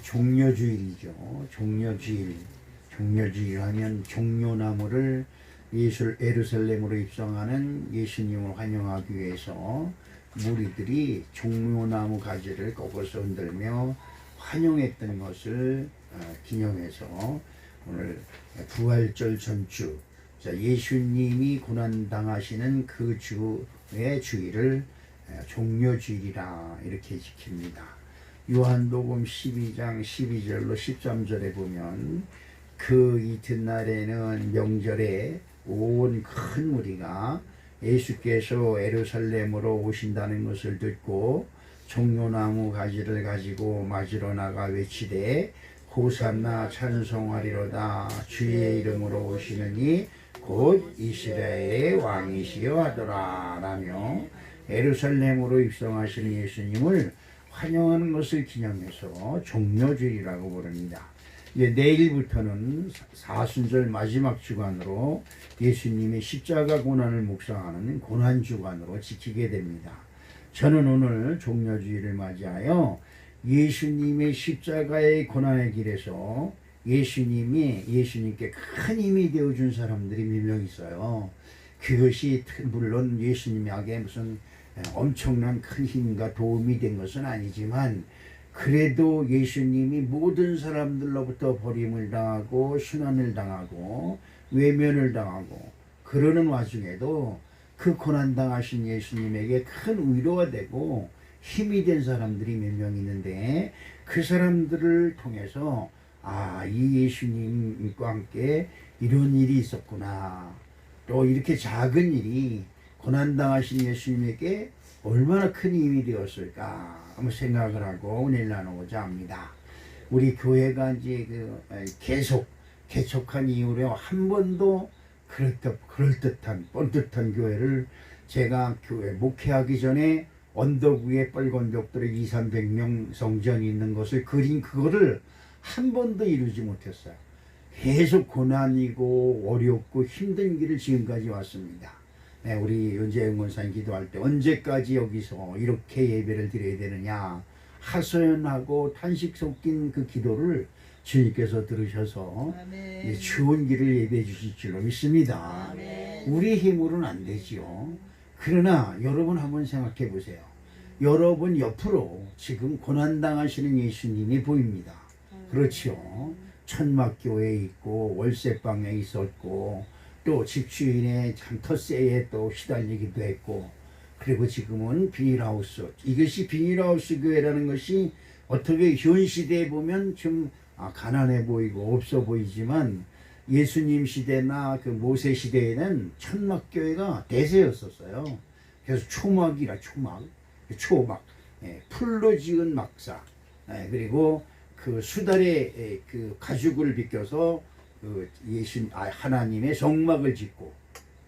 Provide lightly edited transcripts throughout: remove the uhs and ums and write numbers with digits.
종려주일이죠. 종려주일. 종려주일 하면 종려나무를 예루살렘으로 입성하는 예수님을 환영하기 위해서 무리들이 종려나무 가지를 꺾어서 흔들며 환영했던 것을 기념해서 오늘 부활절 전주, 예수님이 고난당하시는 그 주의 주일을 종려주일이라 이렇게 지킵니다. 요한복음 12장 12절로 13절에 보면 그 이튿날에는 명절에 온 큰 무리가 예수께서 예루살렘으로 오신다는 것을 듣고 종려나무 가지를 가지고 맞으러 나가 외치되 호산나 찬송하리로다 주의 이름으로 오시느니 곧 이스라엘의 왕이시여 하더라 라며 예루살렘으로 입성하시는 예수님을 환영하는 것을 기념해서 종려주일이라고 부릅니다. 내일부터는 사순절 마지막 주간으로 예수님의 십자가 고난을 묵상하는 고난주간으로 지키게 됩니다. 저는 오늘 종려주일을 맞이하여 예수님의 십자가의 고난의 길에서 예수님께 큰 힘이 되어준 사람들이 몇 명 있어요. 그것이 물론 예수님에게 무슨 엄청난 큰 힘과 도움이 된 것은 아니지만 그래도 예수님이 모든 사람들로부터 버림을 당하고 순환을 당하고 외면을 당하고 그러는 와중에도 그 고난당하신 예수님에게 큰 위로가 되고 힘이 된 사람들이 몇 명 있는데 그 사람들을 통해서 이 예수님과 함께 이런 일이 있었구나. 또 이렇게 작은 일이 고난당하신 예수님에게 얼마나 큰 힘이 되었을까 한번 생각을 하고 은혜를 나누고자 합니다. 우리 교회가 이제 계속 개척한 이후로 한 번도 그럴듯한 뻔듯한 교회를 제가 교회 목회하기 전에 언덕 위에 빨간 벽돌에 200~300명 성전이 있는 것을 그린 그거를 한 번도 이루지 못했어요. 계속 고난이고 어렵고 힘든 길을 지금까지 왔습니다. 우리 윤재영 권사님 기도할 때 언제까지 여기서 이렇게 예배를 드려야 되느냐 하소연하고 탄식 섞인 그 기도를 주님께서 들으셔서 좋은 길을 예배해 주실 줄로 믿습니다. 아멘. 우리 힘으로는 안 되지요. 그러나 여러분 한번 생각해 보세요. 여러분 옆으로 지금 고난당하시는 예수님이 보입니다. 그렇죠. 천막교회에 있고 월세방에 있었고 또 집주인의 참 텃세에 또 시달리기도 했고 그리고 지금은 비닐하우스. 이것이 비닐하우스 교회라는 것이 어떻게 현 시대에 보면 좀 가난해 보이고 없어 보이지만 예수님 시대나 그 모세 시대에는 천막교회가 대세였었어요. 그래서 초막, 풀로 지은 막사, 그리고 그 수달에 그 가죽을 벗겨서 그 하나님의 성막을 짓고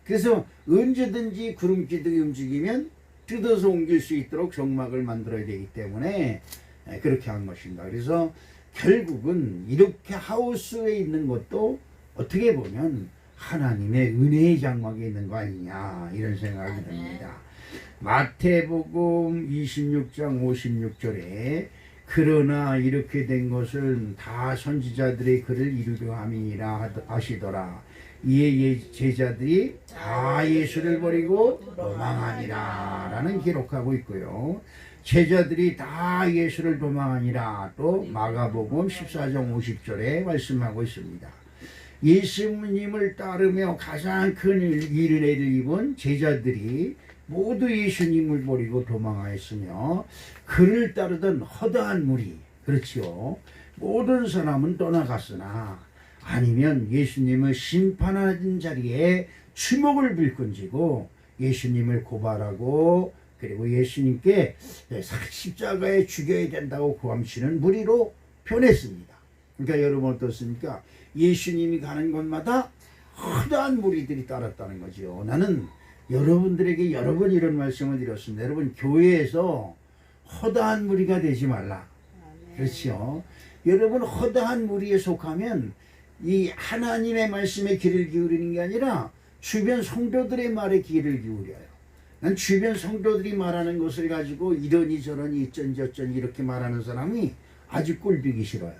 그래서 언제든지 구름기둥이 움직이면 뜯어서 옮길 수 있도록 성막을 만들어야 되기 때문에 그렇게 한 것입니다. 그래서 결국은 이렇게 하우스에 있는 것도 어떻게 보면 하나님의 은혜의 장막에 있는 거 아니냐 이런 생각이 듭니다. 마태복음 26장 56절에 그러나 이렇게 된 것은 다 선지자들의 글을 이루려 함이니라 하시더라. 이에 제자들이 다 예수를 버리고 도망하니라 라는 기록하고 있고요. 제자들이 다 예수를 도망하니라 또 마가복음 14장 50절에 말씀하고 있습니다. 예수님을 따르며 가장 큰 일을 입은 제자들이 모두 예수님을 버리고 도망하였으며 그를 따르던 허다한 무리, 그렇지요. 모든 사람은 떠나갔으나 아니면 예수님을 심판하는 자리에 주먹을 불끈쥐고 예수님을 고발하고 그리고 예수님께 십자가에 죽여야 된다고 고함치는 무리로 변했습니다. 그러니까 여러분 어떻습니까? 예수님이 가는 곳마다 허다한 무리들이 따랐다는 거죠. 나는 여러분들에게 여러 번 이런 말씀을 드렸습니다. 여러분 교회에서 허다한 무리가 되지 말라. 그렇죠. 여러분 허다한 무리에 속하면 이 하나님의 말씀에 귀를 기울이는 게 아니라 주변 성도들의 말에 귀를 기울여요. 난 주변 성도들이 말하는 것을 가지고 이러니 저러니 이쩐지 어쩐지 이렇게 말하는 사람이 아주 꼴보기 싫어요.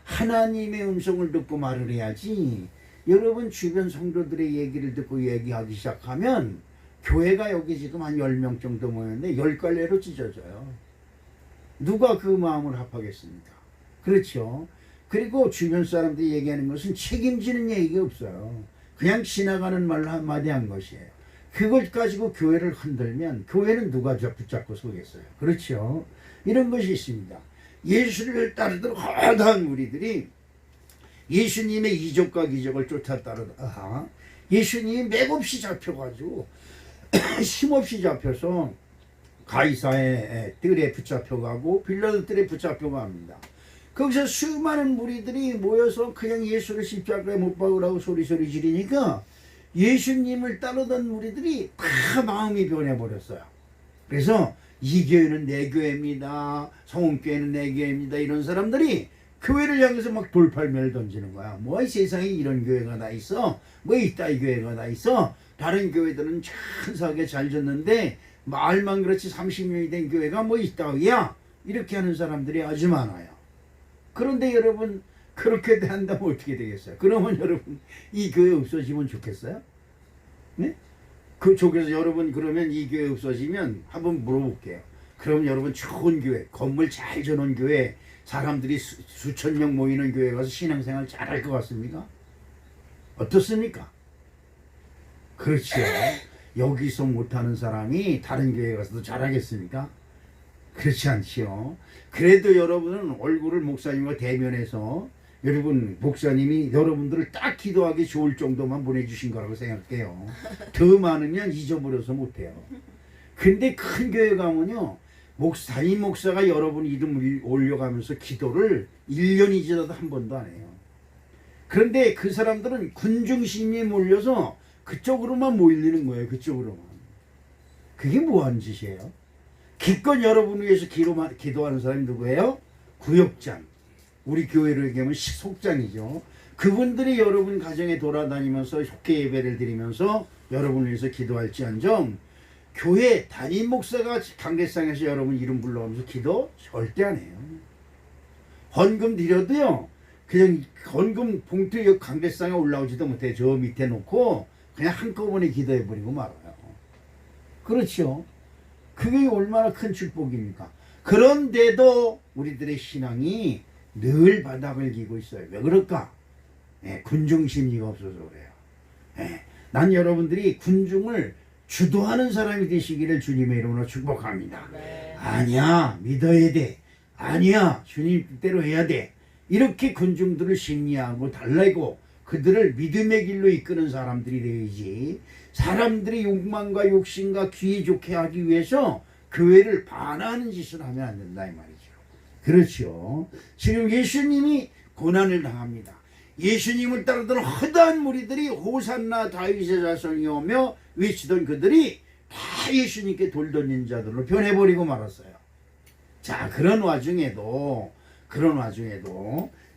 하나님의 음성을 듣고 말을 해야지. 여러분 주변 성도들의 얘기를 듣고 얘기하기 시작하면 교회가 여기 지금 한 10명 정도 모였는데 10갈래로 찢어져요. 누가 그 마음을 합하겠습니까? 그렇죠. 그리고 주변 사람들이 얘기하는 것은 책임지는 얘기가 없어요. 그냥 지나가는 말로 한마디 한 것이에요. 그걸 가지고 교회를 흔들면 교회는 누가 붙잡고 서겠어요. 그렇죠. 이런 것이 있습니다. 예수를 따르던 허다한 무리들이 예수님의 이적과 기적을 쫓아 따르다가 예수님이 맥없이 잡혀가지고 힘없이 잡혀서 가이사의 뜰에 붙잡혀가고 빌라도 뜰에 붙잡혀갑니다. 거기서 수많은 무리들이 모여서 그냥 예수를 십자가에 못 박으라고 소리소리 지르니까 예수님을 따르던 무리들이 다 마음이 변해버렸어요. 그래서 이 교회는 내 교회입니다. 성원교회는 내 교회입니다. 이런 사람들이 교회를 향해서 막 돌팔매를 던지는 거야. 뭐 이 세상에 이런 교회가 다 있어? 뭐 이따위 교회가 다 있어? 다른 교회들은 천사하게 잘 졌는데 말만 그렇지 30년이 된 교회가 뭐 이따위야? 이렇게 하는 사람들이 아주 많아요. 그런데 여러분 그렇게 한다면 어떻게 되겠어요? 그러면 여러분 이 교회 없어지면 좋겠어요? 네? 그쪽에서 여러분 그러면 이 교회 없어지면 한번 물어볼게요. 그럼 여러분 좋은 교회, 건물 잘 지어놓은 교회, 사람들이 수천 명 모이는 교회 가서 신앙생활 잘할 것 같습니까? 어떻습니까? 그렇죠. 여기서 못하는 사람이 다른 교회 가서도 잘하겠습니까? 그렇지 않지요. 그래도 여러분은 얼굴을 목사님과 대면해서 여러분 목사님이 여러분들을 딱 기도하기 좋을 정도만 보내주신 거라고 생각해요. 더 많으면 잊어버려서 못해요. 근데 큰 교회 가면요 담임 목사가 여러분 이름 올려가면서 기도를 1년이 지나도 한 번도 안 해요. 그런데 그 사람들은 군중심이 몰려서 그쪽으로만 모이는 거예요. 그쪽으로만. 그게 뭐 하는 짓이에요? 기껏 여러분을 위해서 기도하는 사람이 누구예요? 구역장. 우리 교회로 얘기하면 속장이죠. 그분들이 여러분 가정에 돌아다니면서 속회 예배를 드리면서 여러분을 위해서 기도할지언정 교회 담임 목사가 강대상에서 여러분 이름 불러가면서 기도 절대 안 해요. 헌금 드려도요 그냥 헌금 봉투 강대상에 올라오지도 못해. 저 밑에 놓고 그냥 한꺼번에 기도해버리고 말아요. 그렇죠. 그게 얼마나 큰 축복입니까? 그런데도 우리들의 신앙이 늘 바닥을 기고 있어요. 왜 그럴까? 군중심리가 없어서 그래요. 난 여러분들이 군중을 주도하는 사람이 되시기를 주님의 이름으로 축복합니다. 네. 아니야 믿어야 돼. 아니야 주님 뜻대로 해야 돼. 이렇게 군중들을 심리하고 달래고 그들을 믿음의 길로 이끄는 사람들이 되어야지. 사람들이 욕망과 욕심과 귀에 좋게 하기 위해서 교회를 반하는 짓을 하면 안 된다 이 말이죠. 그렇죠. 지금 예수님이 고난을 당합니다. 예수님을 따르던 허다한 무리들이 호산나 다윗의 자손이 오며 외치던 그들이 다 예수님께 돌 던진 자들로 변해버리고 말았어요. 자, 그런 와중에도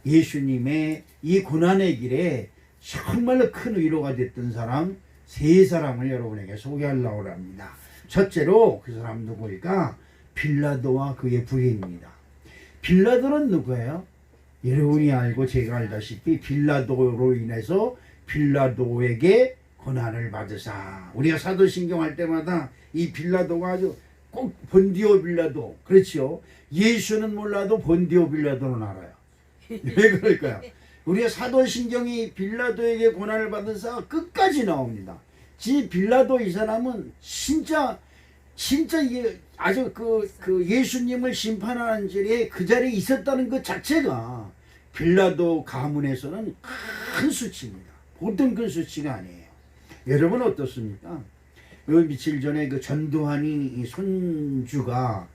예수님의 이 고난의 길에 정말로 큰 위로가 됐던 사람 세 사람을 여러분에게 소개하려고 합니다. 첫째로 그 사람 누구일까? 빌라도와 그의 부인입니다. 빌라도는 누구예요? 여러분이 알고 제가 알다시피 빌라도로 인해서 빌라도에게 고난을 받으사. 우리가 사도신경 할 때마다 이 빌라도가 아주 꼭 본디오 빌라도. 그렇죠. 예수는 몰라도 본디오 빌라도는 알아요. 왜 그럴까요? 우리가 사도신경이 빌라도에게 고난을 받은 사 끝까지 나옵니다. 빌라도 이 사람은 진짜 이게 아주 그 예수님을 심판하는 자리에 그 자리에 있었다는 것 자체가 빌라도 가문에서는 큰 수치입니다. 보통 큰 수치가 아니에요. 여러분 어떻습니까? 며칠 전에 그 전두환이 손주가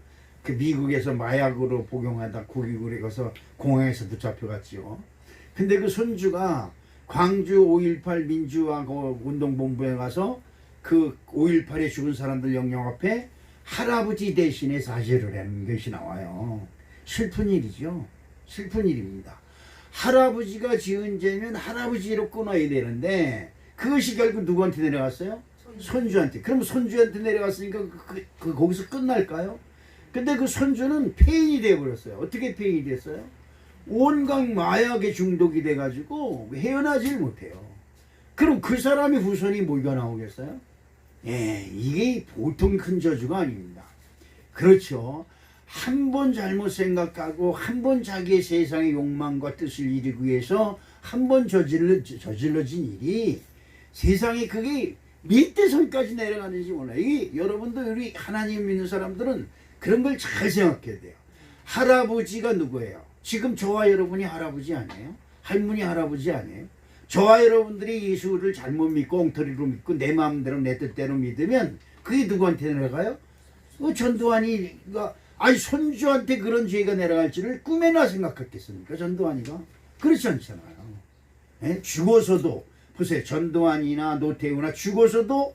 그 미국에서 마약으로 복용하다 고기굴에 가서 공항에서 붙잡혀갔지요. 근데 그 손주가 광주 5.18 민주화 운동본부에 가서 그 5.18에 죽은 사람들 영영 앞에 할아버지 대신에 사죄를 하는 것이 나와요. 슬픈 일이죠. 슬픈 일입니다. 할아버지가 지은 죄면 할아버지로 끊어야 되는데 그것이 결국 누구한테 내려갔어요? 손주한테. 그럼 손주한테 내려갔으니까 거기서 끝날까요? 근데 그 손주는 폐인이 되어버렸어요. 어떻게 폐인이 됐어요? 온갖 마약에 중독이 돼가지고 헤어나질 못해요. 그럼 그 사람의 후손이 뭐가 나오겠어요? 예, 이게 보통 큰 저주가 아닙니다. 그렇죠. 한 번 잘못 생각하고 한 번 자기의 세상의 욕망과 뜻을 이루기 위해서 한 번 저질러진 일이 세상에 그게 밑에 선까지 내려가는지 몰라요. 이게 여러분들 우리 하나님 믿는 사람들은 그런 걸 잘 생각해야 돼요. 할아버지가 누구예요? 지금 저와 여러분이 할아버지 아니에요? 할머니 할아버지 아니에요? 저와 여러분들이 예수를 잘못 믿고 엉터리로 믿고 내 마음대로 내 뜻대로 믿으면 그게 누구한테 내려가요? 전두환이가 아니 손주한테 그런 죄가 내려갈 줄을 꿈에나 생각했겠습니까? 전두환이가 그렇지 않잖아요. 예? 죽어서도 보세요. 전두환이나 노태우나 죽어서도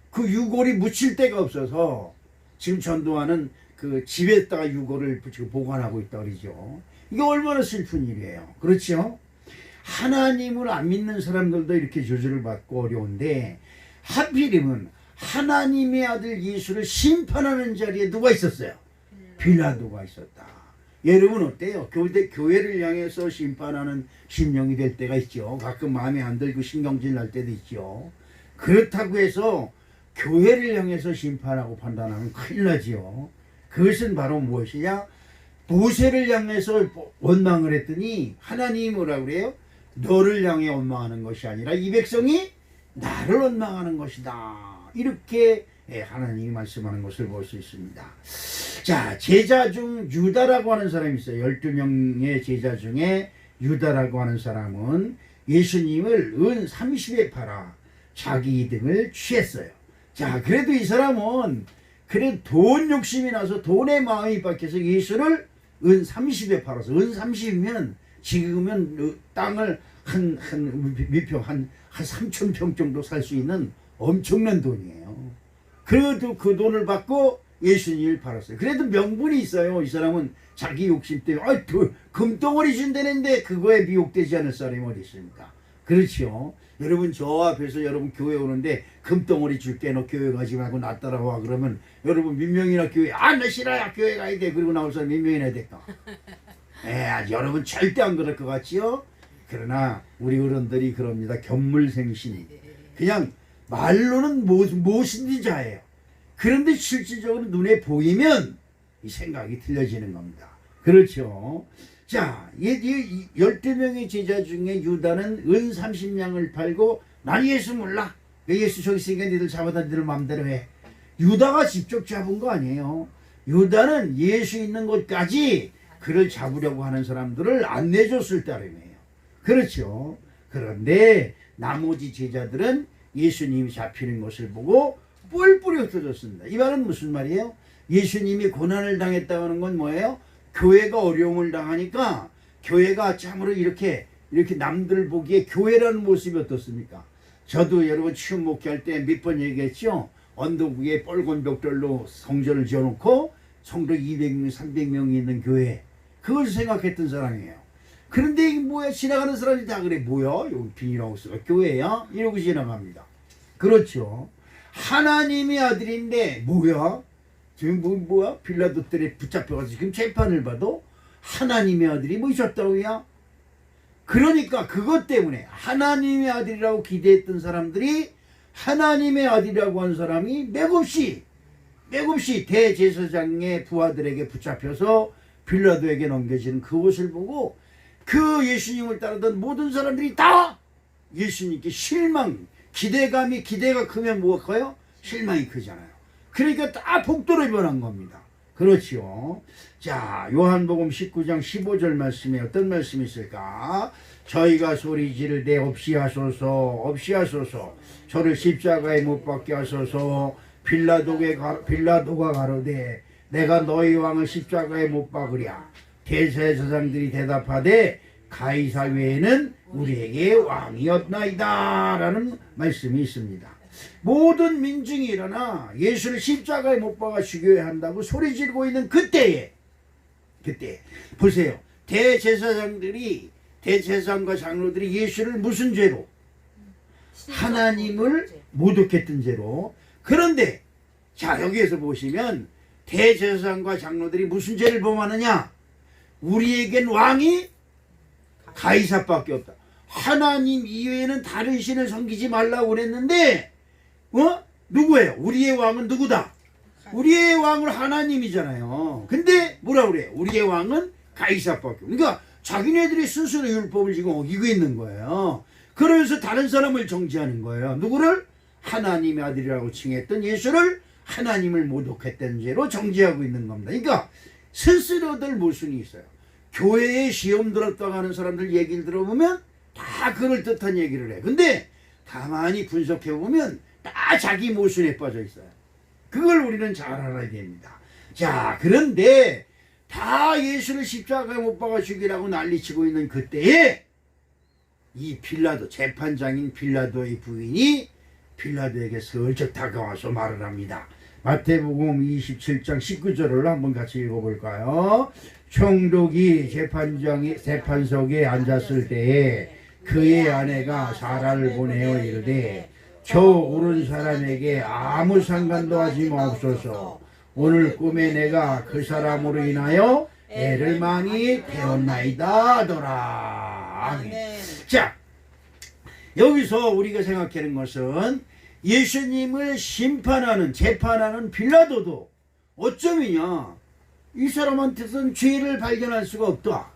그 유골이 묻힐 데가 없어서 지금 전두환은 그 집에다가 유골을 지금 보관하고 있다 그러죠. 이게 얼마나 슬픈 일이에요. 그렇죠? 하나님을 안 믿는 사람들도 이렇게 저주를 받고 어려운데 하필이면 하나님의 아들 예수를 심판하는 자리에 누가 있었어요? 빌라도가 있었다. 여러분 어때요? 교회를 향해서 심판하는 심령이 될 때가 있죠. 가끔 마음에 안 들고 신경질 날 때도 있죠. 그렇다고 해서 교회를 향해서 심판하고 판단하면 큰일 나지요. 그것은 바로 무엇이냐? 모세를 향해서 원망을 했더니 하나님이 뭐라 그래요? 너를 향해 원망하는 것이 아니라 이 백성이 나를 원망하는 것이다. 이렇게 하나님이 말씀하는 것을 볼 수 있습니다. 자, 제자 중 유다라고 하는 사람이 있어요. 12명의 제자 중에 유다라고 하는 사람은 예수님을 은 30에 팔아 자기 이득을 취했어요. 자, 그래도 이 사람은 그래도 돈 욕심이 나서 돈의 마음이 박혀서 예수를 은 30에 팔아서 은 30이면 지금은 땅을 한 3,000평 정도 살 수 있는 엄청난 돈이에요. 그래도 그 돈을 받고 예수님을 팔았어요. 그래도 명분이 있어요. 이 사람은 자기 욕심 때문에 금덩어리 준다는데 그거에 미혹되지 않을 사람이 어디 있습니까? 그렇죠. 여러분 저 앞에서 여러분 교회 오는데 금덩어리 줄게 너 교회 가지 말고 나 따라와 그러면 여러분 몇 명이나 교회 나 싫어야 교회 가야 돼 그리고 나올 사람 몇 명이나 될까? 여러분 절대 안 그럴 것 같지요? 그러나 우리 어른들이 그럽니다. 견물생신 그냥 말로는 무엇인지 자예요. 그런데 실질적으로 눈에 보이면 이 생각이 틀려지는 겁니다. 그렇죠. 자, 12명의 제자 중에 유다는 은 30냥을 팔고 난 예수 몰라. 예수 저기 있으니까 니들 잡아다 니들 마음대로 해. 유다가 직접 잡은 거 아니에요. 유다는 예수 있는 곳까지 그를 잡으려고 하는 사람들을 안내줬을 따름이에요. 그렇죠. 그런데 나머지 제자들은 예수님이 잡히는 것을 보고 뿔뿔이 흩어졌습니다. 이 말은 무슨 말이에요? 예수님이 고난을 당했다는 건 뭐예요? 교회가 어려움을 당하니까 교회가 참으로 이렇게 남들 보기에 교회라는 모습이 어떻습니까? 저도 여러분 취업 목회할 때 몇 번 얘기했죠. 언덕 위에 뻘건 벽돌로 성전을 지어놓고 성도 200명, 300명이 있는 교회. 그걸 생각했던 사람이에요. 그런데 이게 뭐야? 지나가는 사람이 다 그래. 뭐야? 여기 비닐하우스가 교회야? 이러고 지나갑니다. 그렇죠. 하나님의 아들인데 뭐야? 지금 뭐야? 빌라도들에 붙잡혀가지고 지금 재판을 봐도 하나님의 아들이 뭐 있었다고요? 그러니까 그것 때문에 하나님의 아들이라고 기대했던 사람들이 하나님의 아들이라고 한 사람이 맥없이 대제사장의 부하들에게 붙잡혀서 빌라도에게 넘겨지는 그것을 보고 그 예수님을 따르던 모든 사람들이 다 예수님께 기대가 크면 뭐가 커요? 실망이 크잖아요. 그러니까 다 복도로 변한 겁니다. 그렇죠. 자, 요한복음 19장 15절 말씀에 어떤 말씀이 있을까? 저희가 소리 지르되 없이 하소서 저를 십자가에 못 박게 하소서. 빌라도가 가로되 내가 너희 왕을 십자가에 못 박으랴. 대제사장들이 대답하되 가이사 외에는 우리에게 왕이 없나이다 라는 말씀이 있습니다. 모든 민중이 일어나 예수를 십자가에 못 박아 죽여야 한다고 소리 지르고 있는 그때 보세요. 대제사장과 장로들이 예수를 무슨 죄로? 하나님을 모독했던 죄로. 그런데 자 여기에서 보시면 대제사장과 장로들이 무슨 죄를 범하느냐? 우리에겐 왕이 가이사밖에 없다. 하나님 이외에는 다른 신을 섬기지 말라고 그랬는데 누구예요? 우리의 왕은 누구다? 우리의 왕은 하나님이잖아요. 근데 뭐라 그래요? 우리의 왕은 가이사밖에 없다. 그러니까 자기네들이 스스로 율법을 지금 어기고 있는 거예요. 그러면서 다른 사람을 정죄하는 거예요. 누구를? 하나님의 아들이라고 칭했던 예수를 하나님을 모독했던 죄로 정죄하고 있는 겁니다. 그러니까 스스로들 모순이 있어요. 교회에 시험 들었다고 하는 사람들 얘기를 들어보면 다 그럴듯한 얘기를 해. 근데 가만히 분석해보면 다 자기 모순에 빠져 있어요. 그걸 우리는 잘 알아야 됩니다. 자, 그런데 다 예수를 십자가에 못 박아 죽이라고 난리치고 있는 그때에 이 빌라도, 재판장인 빌라도의 부인이 빌라도에게 슬쩍 다가와서 말을 합니다. 마태복음 27장 19절을 한번 같이 읽어볼까요? 총독이 재판석에 앉았을 때에 그의 아내가 사라를 보내어 이르되 저 오른 사람에게 아무 상관도 하지 마옵소서. 오늘 꿈에 내가 그 사람으로 인하여 애를 많이 태웠나이다 하더라. 아멘. 자, 여기서 우리가 생각하는 것은 예수님을 심판하는, 재판하는 빌라도도 어쩌면야 이 사람한테선 죄를 발견할 수가 없다.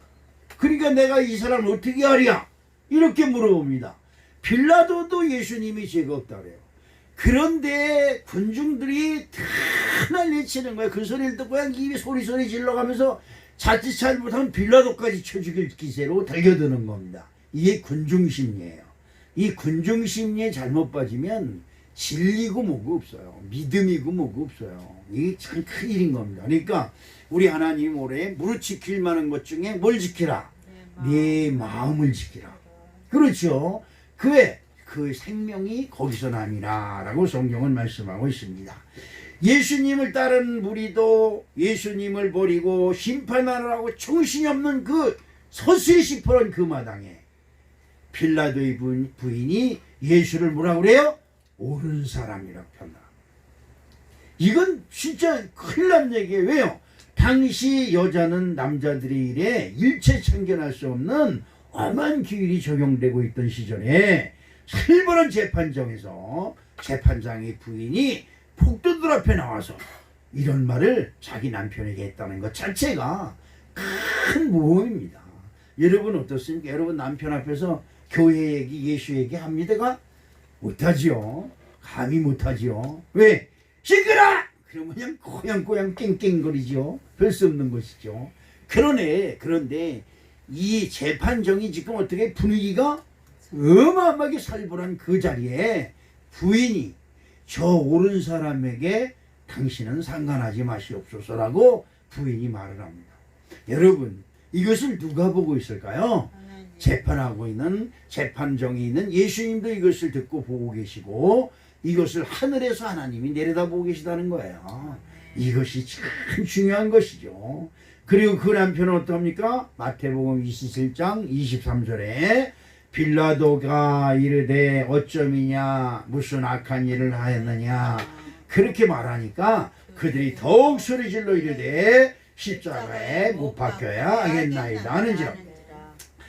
그러니까 내가 이 사람을 어떻게 하랴? 이렇게 물어봅니다. 빌라도도 예수님이 죄가 없다 그래요. 그런데 군중들이 다 난리치는 거예요. 그 소리를 듣고 그냥 입에 소리 질러가면서 자칫 잘못하면 빌라도까지 쳐 죽일 기세로 달겨드는 겁니다. 이게 군중심리예요. 이 군중심리에 잘못 빠지면 진리고 뭐고 없어요. 믿음이고 뭐고 없어요. 이게 참 큰일인 겁니다. 그러니까 우리 하나님 올해 무릇 지킬 만한 것 중에 뭘 지키라? 네 마음을 지키라. 그렇죠. 그 생명이 거기서 남이라 라고 성경은 말씀하고 있습니다. 예수님을 따른 무리도 예수님을 버리고 심판하라고 정신이 없는 그 서슬 시퍼런 그 마당에 빌라도의 부인이 예수를 뭐라고 그래요? 옳은 사람이라고 편나. 이건 진짜 큰일 난 얘기예요. 왜요? 당시 여자는 남자들의 일에 일체 참견할 수 없는 엄한 규율이 적용되고 있던 시절에 살벌한 재판정에서 재판장의 부인이 폭도들 앞에 나와서 이런 말을 자기 남편에게 했다는 것 자체가 큰 모험입니다. 여러분 어떻습니까? 여러분 남편 앞에서 교회 얘기, 예수 얘기 합니다가? 못하지요. 감히 못하지요. 왜? 시끄러! 그러면 그냥 꼬양꼬양 깽깽거리죠. 별 수 없는 것이죠. 그런데 이 재판정이 지금 어떻게 분위기가 어마어마하게 살벌한 그 자리에 부인이 저 옳은 사람에게 당신은 상관하지 마시옵소서라고 부인이 말을 합니다. 여러분 이것을 누가 보고 있을까요? 재판하고 있는 재판정이 있는 예수님도 이것을 듣고 보고 계시고 이것을 하늘에서 하나님이 내려다보고 계시다는 거예요. 이것이 참 중요한 것이죠. 그리고 그 남편은 어떡합니까? 마태복음 27장 23절에 빌라도가 이르되 어쩌미냐 무슨 악한 일을 하였느냐 그렇게 말하니까 그들이 더욱 소리질러 이르되 십자가에 못 박혀야 하겠나이다 하는지라.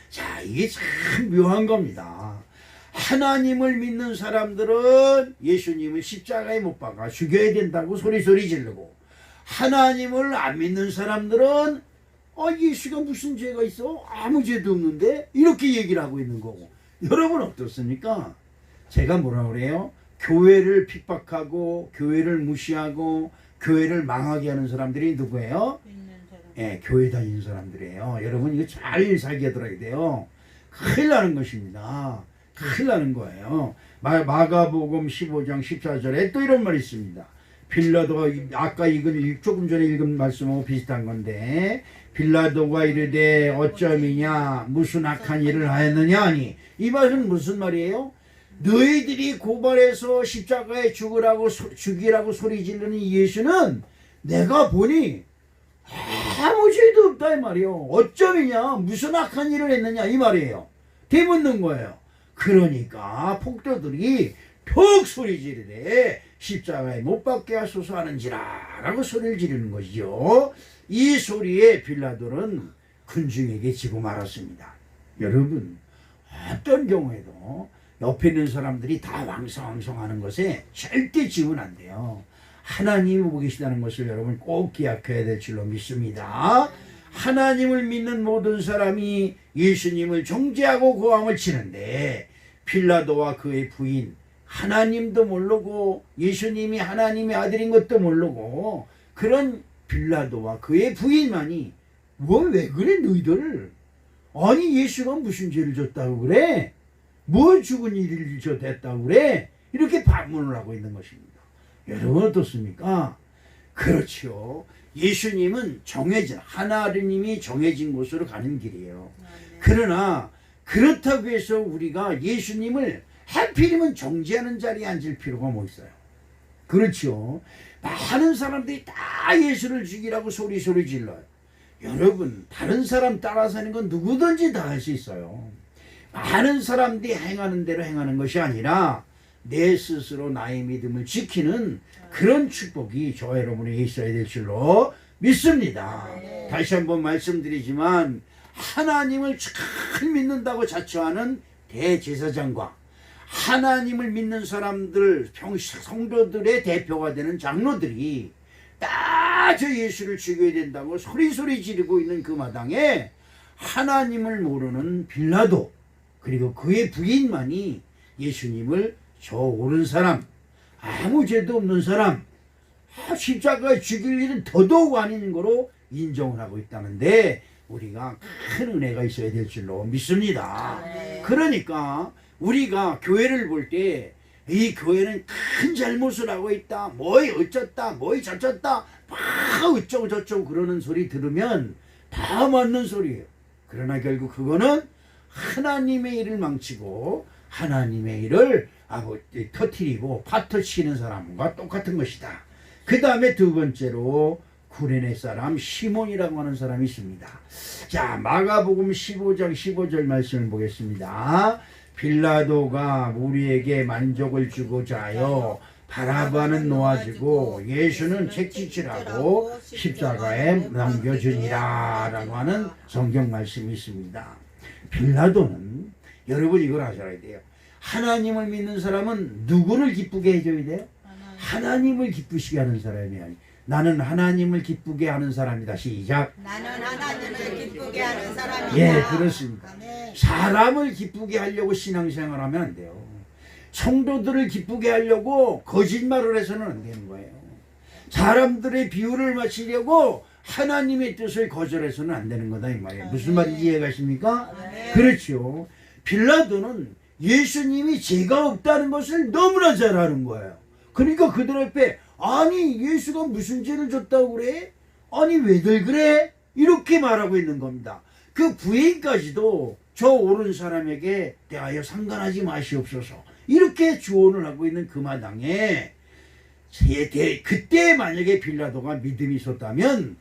자, 이게 참 묘한 겁니다. 하나님을 믿는 사람들은 예수님을 십자가에 못 박아 죽여야 된다고 소리 지르고 하나님을 안 믿는 사람들은 예수가 무슨 죄가 있어? 아무 죄도 없는데? 이렇게 얘기를 하고 있는 거고. 여러분 어떻습니까? 제가 뭐라 그래요? 교회를 핍박하고 교회를 무시하고 교회를 망하게 하는 사람들이 누구예요? 예, 교회 다니는 사람들이에요. 여러분 이거 잘 살게 돼요. 큰일 나는 것입니다. 큰일 나는 거예요. 마가복음 15장 14절에 또 이런 말이 있습니다. 빌라도가 아까 조금 전에 읽은 말씀하고 비슷한 건데 빌라도가 이르되 어쩌미냐 무슨 악한 일을 하였느냐 하니 이 말은 무슨 말이에요? 너희들이 고발해서 십자가에 죽이라고 소리 지르는 예수는 내가 보니 아무 죄도 없다 이 말이에요. 어쩌미냐 무슨 악한 일을 했느냐 이 말이에요. 되묻는 거예요. 그러니까 폭도들이 푹 소리 지르되 십자가에 못 박게 하소서 하는지라 라고 소리를 지르는 것이죠. 이 소리에 빌라도는 군중에게 지고 말았습니다. 여러분, 어떤 경우에도 옆에 있는 사람들이 다 왕성왕성하는 것에 절대 지면 안 돼요. 하나님이 보고 계시다는 것을 여러분 꼭 기억해야 될 줄로 믿습니다. 하나님을 믿는 모든 사람이 예수님을 정죄하고 고함을 치는데 빌라도와 그의 부인, 하나님도 모르고 예수님이 하나님의 아들인 것도 모르고 그런 빌라도와 그의 부인만이 왜 그래 너희들? 아니 예수가 무슨 죄를 졌다고 그래? 뭐 죽은 일을 됐다고 그래? 이렇게 반문을 하고 있는 것입니다. 여러분 어떻습니까? 그렇죠. 예수님은 정해진, 하나님이 정해진 곳으로 가는 길이에요. 그러나 그렇다고 해서 우리가 예수님을 하필이면 정죄하는 자리에 앉을 필요가 뭐 있어요? 그렇죠. 많은 사람들이 다 예수를 죽이라고 소리 질러요. 여러분, 다른 사람 따라 사는 건 누구든지 다 할 수 있어요. 많은 사람들이 행하는 대로 행하는 것이 아니라 내 스스로 나의 믿음을 지키는 그런 축복이 저와 여러분에게 있어야 될 줄로 믿습니다. 다시 한번 말씀드리지만 하나님을 잘 믿는다고 자처하는 대제사장과 하나님을 믿는 사람들, 성도들의 대표가 되는 장로들이 다 저 예수를 죽여야 된다고 소리 지르고 있는 그 마당에 하나님을 모르는 빌라도 그리고 그의 부인만이 예수님을 저 옳은 사람, 아무 죄도 없는 사람, 십자가에 죽일 일은 더더욱 아닌 거로 인정을 하고 있다는데 우리가 큰 은혜가 있어야 될 줄로 믿습니다. 그러니까 우리가 교회를 볼 때 이 교회는 큰 잘못을 하고 있다, 뭐이 어쩌다, 뭐이 저쩌다, 막 어쩌고 저쩌고 그러는 소리 들으면 다 맞는 소리예요. 그러나 결국 그거는 하나님의 일을 망치고 하나님의 일을 터뜨리고 파터치는 사람과 똑같은 것이다. 그 다음에 두 번째로 구레네 사람 시몬이라고 하는 사람이 있습니다. 자, 마가복음 15장 15절 말씀을 보겠습니다. 빌라도가 우리에게 만족을 주고자 하여 바라바는 놓아지고 예수는 책짓질하고 십자가에 넘겨주니라 라고 하는 성경 말씀이 있습니다. 빌라도는 여러분 이걸 아셔야 돼요. 하나님을 믿는 사람은 누구를 기쁘게 해줘야 돼요? 하나님을 기쁘시게 하는 사람이 아니에요. 나는 하나님을 기쁘게 하는 사람이다. 시작. 나는 하나님을 기쁘게 하는 사람이다. 예, 그렇습니다. 아멘. 사람을 기쁘게 하려고 신앙생활하면 안 돼요. 성도들을 기쁘게 하려고 거짓말을 해서는 안 되는 거예요. 사람들의 비유를 맞추려고 하나님의 뜻을 거절해서는 안 되는 거다 이 말이에요. 무슨 말인지 이해가십니까? 그렇죠. 빌라도는 예수님이 죄가 없다는 것을 너무나 잘 아는 거예요. 그러니까 그들 앞에 아니 예수가 무슨 죄를 졌다고 그래? 아니 왜들 그래? 이렇게 말하고 있는 겁니다. 그 부인까지도 저 옳은 사람에게 대하여 상관하지 마시옵소서 이렇게 조언을 하고 있는 그 마당에 그때 만약에 빌라도가 믿음이 있었다면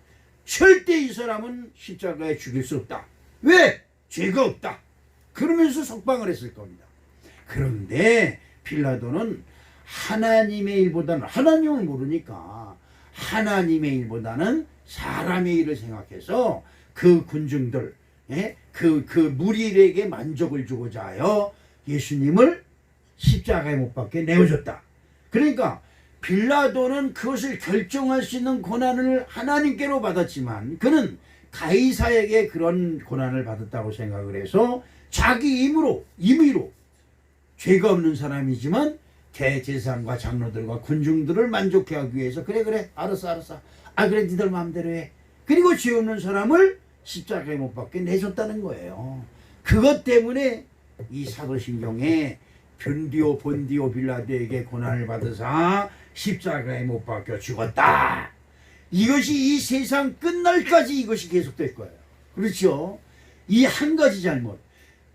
절대 이 사람은 십자가에 죽일 수 없다. 왜? 죄가 없다. 그러면서 석방을 했을 겁니다. 그런데 빌라도는 하나님의 일보다는 하나님을 모르니까 하나님의 일보다는 사람의 일을 생각해서 그 군중들 그 무리에게 만족을 주고자 하여 예수님을 십자가에 못 박게 내어줬다. 그러니까 빌라도는 그것을 결정할 수 있는 고난을 하나님께로 받았지만 그는 가이사에게 그런 고난을 받았다고 생각을 해서 자기 임의로 죄가 없는 사람이지만 대제사장과 장로들과 군중들을 만족해 하기 위해서 그래 알았어 그래 니들 마음대로 해. 그리고 죄 없는 사람을 십자가에 못 박게 내줬다는 거예요. 그것 때문에 이 사도신경에 본디오 빌라도에게 고난을 받으사 십자가에 못 박혀 죽었다. 이것이 이 세상 끝날까지 이것이 계속될 거예요. 그렇죠? 이 한 가지 잘못.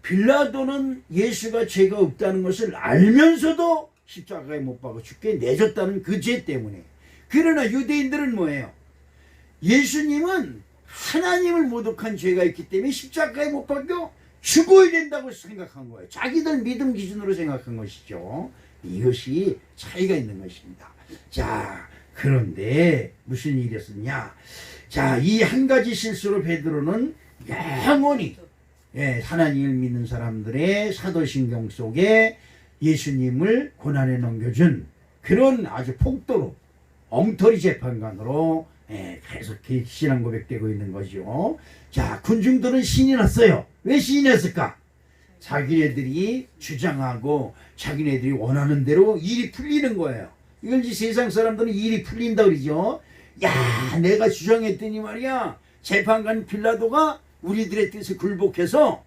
빌라도는 예수가 죄가 없다는 것을 알면서도 십자가에 못 박아 죽게 내줬다는 그 죄 때문에. 그러나 유대인들은 뭐예요? 예수님은 하나님을 모독한 죄가 있기 때문에 십자가에 못 박혀 죽어야 된다고 생각한 거예요. 자기들 믿음 기준으로 생각한 것이죠. 이것이 차이가 있는 것입니다. 자, 그런데 무슨 일이었느냐? 자, 이 한 가지 실수로 베드로는 영원히 하나님을 믿는 사람들의 사도신경 속에 예수님을 고난에 넘겨준 그런 아주 폭도로 엉터리 재판관으로 계속 신앙 고백되고 있는 거죠. 자, 군중들은 신이 났어요. 왜 신이 났을까? 자기네들이 주장하고 자기네들이 원하는 대로 일이 풀리는 거예요. 이걸 이제 세상 사람들은 일이 풀린다 그러죠. 야, 내가 주장했더니 말이야, 재판관 빌라도가 우리들의 뜻을 굴복해서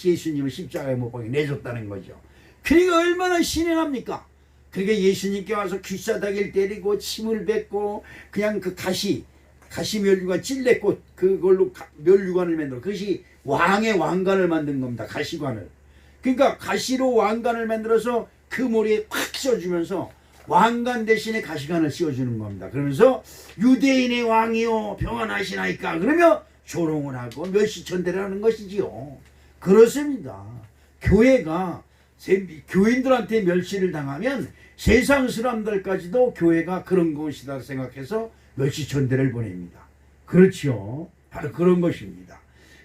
예수님을 십자가에 못 박게 내줬다는 거죠. 그러니까 얼마나 신이 납니까? 그러니까 예수님께 와서 귀싸다기를 때리고 침을 뱉고 그냥 그 가시 멸류관 찔레꽃 그걸로 멸류관을 만들어, 그것이 왕의 왕관을 만든 겁니다. 가시관을. 그러니까 가시로 왕관을 만들어서 그 머리에 팍 씌워주면서 왕관 대신에 가시관을 씌워주는 겁니다. 그러면서 유대인의 왕이요 평안하시나이까 그러며 조롱을 하고 멸시천대를 하는 것이지요. 그렇습니다. 교회가 교인들한테 멸시를 당하면 세상 사람들까지도 교회가 그런 것이다 생각해서 멸시천대를 보냅니다. 그렇죠. 바로 그런 것입니다.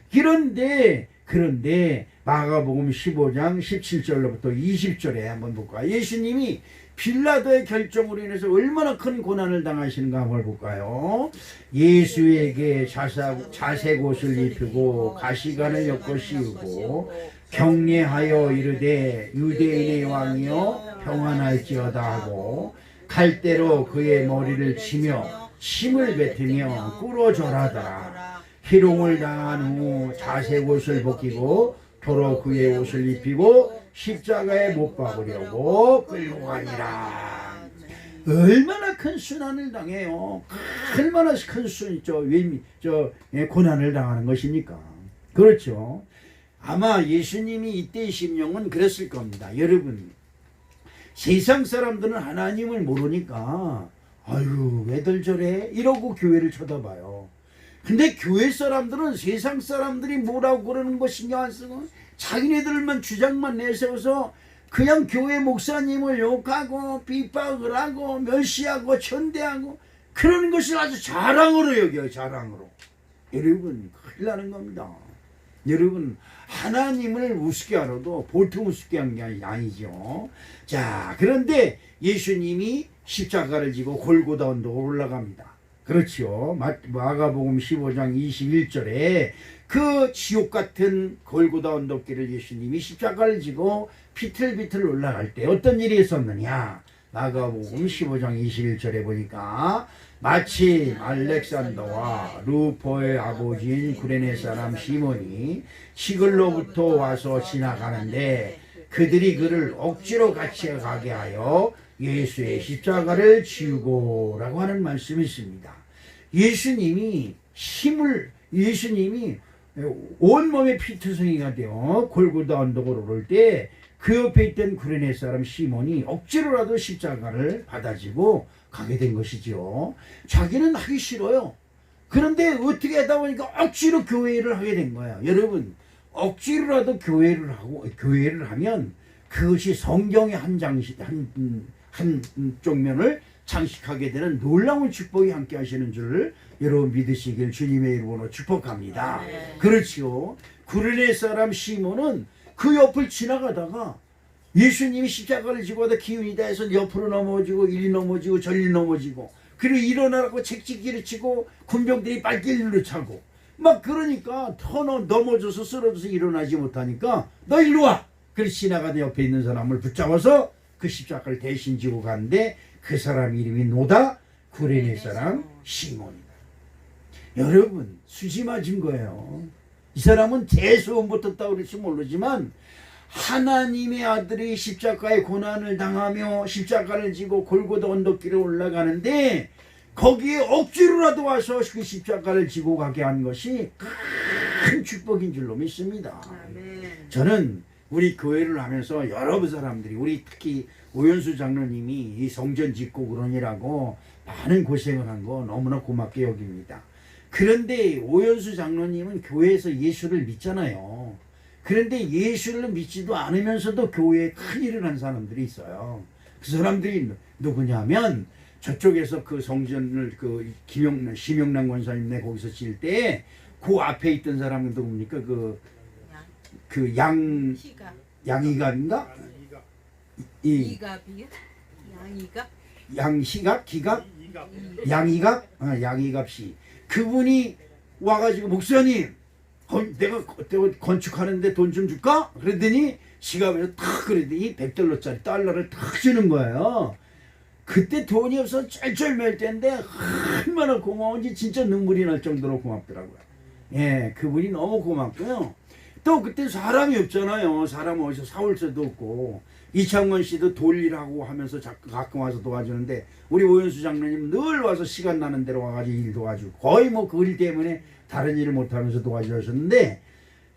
그런데 마가복음 15장 17절로부터 20절에 한번 볼까요? 예수님이 빌라도의 결정으로 인해서 얼마나 큰 고난을 당하시는가 한번 볼까요? 예수에게 자색 옷을 입히고 가시관을 엮어 씌우고 경례하여 이르되 유대인의 왕이여 평안할지어다 하고 칼대로 그의 머리를 치며 침을 뱉으며 꿇어절하더라. 희롱을 당한 후 자색 옷을 벗기고 도로 그의 옷을 입히고 십자가에 못 박으려고 끌고 가니라. 얼마나 큰 순환을 당해요. 얼마나 큰 고난을 당하는 것입니까? 그렇죠. 아마 예수님이 이때의 심령은 그랬을 겁니다. 여러분, 세상 사람들은 하나님을 모르니까 아유 왜들 저래 이러고 교회를 쳐다봐요. 근데 교회 사람들은 세상 사람들이 뭐라고 그러는 거 신경 안 쓰고 자기네들만 주장만 내세워서 그냥 교회 목사님을 욕하고 핍박을 하고 멸시하고 천대하고 그러는 것을 아주 자랑으로 여겨요. 자랑으로. 여러분 큰일 나는 겁니다. 여러분 하나님을 우습게 하러도 보통 우습게 한 게 아니죠. 자, 그런데 예수님이 십자가를 지고 골고다 언덕으로 올라갑니다. 그렇죠. 마가복음 15장 21절에 그 지옥 같은 골고다 언덕길을 예수님이 십자가를 지고 비틀비틀 올라갈 때 어떤 일이 있었느냐? 마가복음 15장 21절에 보니까 마침 알렉산더와 루포의 아버지인 구레네 사람 시몬이 시글로부터 와서 지나가는데 그들이 그를 억지로 같이 가게 하여 예수의 십자가를 지우고 라고 하는 말씀이 있습니다. 예수님이 온몸에 피투성이가 되어 골고다 언덕으로 오를 때 그 옆에 있던 구레네 사람 시몬이 억지로라도 십자가를 받아지고 가게 된 것이죠. 자기는 하기 싫어요. 그런데 어떻게 하다 보니까 억지로 교회를 하게 된 거야. 여러분, 억지로라도 교회를 하면 그것이 성경의 한 쪽면을 장식하게 되는 놀라운 축복이 함께 하시는 줄 여러분 믿으시길 주님의 이름으로 축복합니다. 그렇지요. 구레네 사람 시몬은 그 옆을 지나가다가 예수님이 십자가를 지고 가다 기운이 다 해서 옆으로 넘어지고 이리 넘어지고 저리 넘어지고 그리고 일어나라고 책찍기를 치고 군병들이 발길을 차고 막 그러니까 더 넘어져서 쓰러져서 일어나지 못하니까 너 일로 와! 그래서 지나가다 옆에 있는 사람을 붙잡아서 그 십자가를 대신 지고 가는데 그 사람 이름이 노다 구레네 사람 시몬이다. 여러분 수지 맞은 거예요. 이 사람은 대소원 붙었다고 그럴지 모르지만 하나님의 아들이 십자가의 고난을 당하며 십자가를 지고 골고다 언덕길에 올라가는데 거기에 억지로라도 와서 그 십자가를 지고 가게 한 것이 큰 축복인 줄로 믿습니다. 저는 우리 교회를 하면서 여러 사람들이 우리 특히 오연수 장로님이 이 성전 짓고 그러니라고 많은 고생을 한 거 너무나 고맙게 여깁니다. 그런데 오연수 장로님은 교회에서 예수를 믿잖아요. 그런데 예수를 믿지도 않으면서도 교회에 큰 일을 한 사람들이 있어요. 그 사람들이 누구냐면 저쪽에서 그 성전을 그 심영란 권사님네 거기서 질 때 그 앞에 있던 사람은 누굽니까? 그 희가 양이갑인가? 이 이갑이요? 양이갑? 양시갑? 기갑? 양이갑? 양이갑 씨. 그분이 와가지고 목사님 내가 건축하는데 돈 좀 줄까? 그랬더니 시갑에서 탁 그랬더니 $100짜리 탁 주는 거예요. 그때 돈이 없어서 쩔쩔맬 때인데 얼마나 고마운지 진짜 눈물이 날 정도로 고맙더라고요. 예, 그분이 너무 고맙고요. 또 그때 사람이 없잖아요. 사람 어디서 사올 수도 없고 이창원 씨도 돌일하고 하면서 가끔 와서 도와주는데 우리 오연수 장로님 늘 와서 시간 나는 대로 와가지고 일 도와주고 거의 뭐 그 일 때문에 다른 일을 못하면서 도와주셨는데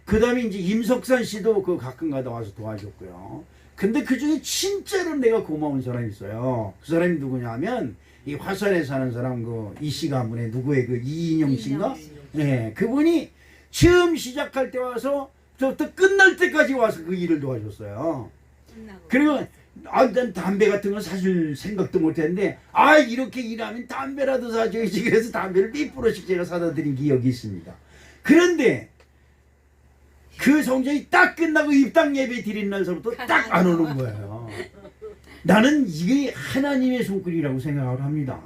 그 다음에 이제 임석산 씨도 그 가끔가다 와서 도와줬고요. 근데 그 중에 진짜로 내가 고마운 사람이 있어요. 그 사람이 누구냐면 이 화산에 사는 사람 그 이씨 가문의 누구의 그 이인영 씨인가? 네, 그분이 처음 시작할 때 와서 또 끝날 때까지 와서 그 일을 도와줬어요. 그리고 난 담배 같은 거 사줄 생각도 못했는데 이렇게 일하면 담배라도 사줘야지. 그래서 담배를 삐뿌러씩 제가 사다 드린 기억이 있습니다. 그런데 그 성전이 딱 끝나고 입당 예배 드리는 날서부터 딱 안 오는 거예요. 나는 이게 하나님의 손길이라고 생각을 합니다.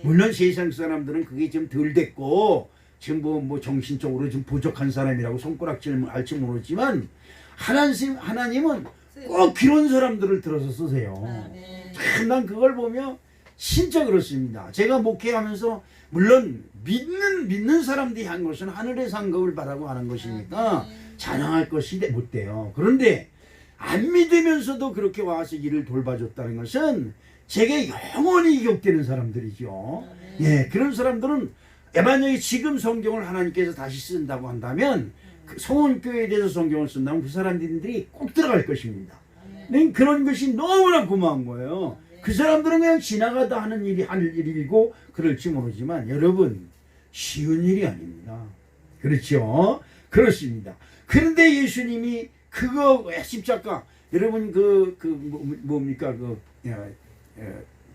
물론 세상 사람들은 그게 좀 덜 됐고 지금 뭐 정신적으로 좀 부족한 사람이라고 손가락질 할지 모르지만 하나님은 꼭 그런 사람들을 들어서 쓰세요. 참 난 그걸 보며 진짜 그렇습니다. 제가 목회하면서 물론 믿는 사람들이 한 것은 하늘의 상급을 바라고 하는 것이니까 자랑할 것이 못 돼요. 그런데 안 믿으면서도 그렇게 와서 일을 돌봐줬다는 것은 제게 영원히 기억되는 사람들이죠. 예, 그런 사람들은 만약에 지금 성경을 하나님께서 다시 쓴다고 한다면 그 성원교회에 대해서 성경을 쓴다면 그 사람들이 꼭 들어갈 것입니다. 그런 것이 너무나 고마운 거예요. 그 사람들은 그냥 지나가다 하는 일이 할 일이고 그럴지 모르지만 여러분 쉬운 일이 아닙니다. 그렇죠? 그렇습니다. 그런데 예수님이 그거 십자가 여러분 뭡니까